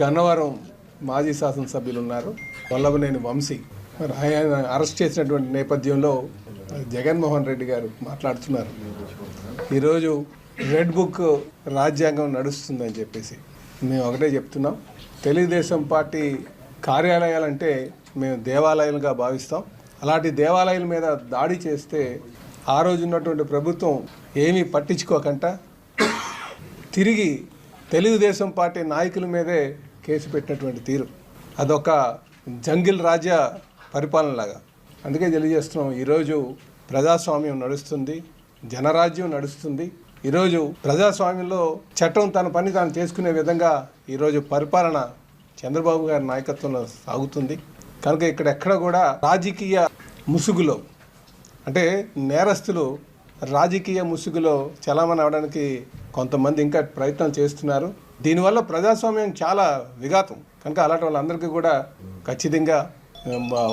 గన్నవరం మాజీ శాసనసభ్యులు ఉన్నారు, వల్లభనేని వంశీ. మరి ఆయన అరెస్ట్ చేసినటువంటి నేపథ్యంలో జగన్మోహన్ రెడ్డి గారు మాట్లాడుతున్నారు. ఈరోజు రెడ్ బుక్ రాజ్యాంగం నడుస్తుందని చెప్పేసి మేము ఒకటే చెప్తున్నాం. తెలుగుదేశం పార్టీ కార్యాలయాలంటే మేము దేవాలయాలుగా భావిస్తాం. అలాంటి దేవాలయాల మీద దాడి చేస్తే ఆ రోజు ఉన్నటువంటి ప్రభుత్వం ఏమీ పట్టించుకోకుండా తిరిగి తెలుగుదేశం పార్టీ నాయకుల మీదే కేసు పెట్టినటువంటి తీరు అదొక జంగిల్ రాజ్య పరిపాలనలాగా. అందుకే తెలియజేస్తున్నాం, ఈరోజు ప్రజాస్వామ్యం నడుస్తుంది, జనరాజ్యం నడుస్తుంది. ఈరోజు ప్రజాస్వామ్యంలో చట్టం తన పని తాను చేసుకునే విధంగా ఈరోజు పరిపాలన చంద్రబాబు గారి నాయకత్వంలో సాగుతుంది. కనుక ఇక్కడెక్కడ కూడా రాజకీయ ముసుగులో, అంటే నేరస్తులు రాజకీయ ముసుగులో చలామణి అవడానికి కొంతమంది ఇంకా ప్రయత్నం చేస్తున్నారు. దీనివల్ల ప్రజాస్వామ్యం చాలా విఘాతం. కనుక అలాంటి వాళ్ళందరికీ కూడా ఖచ్చితంగా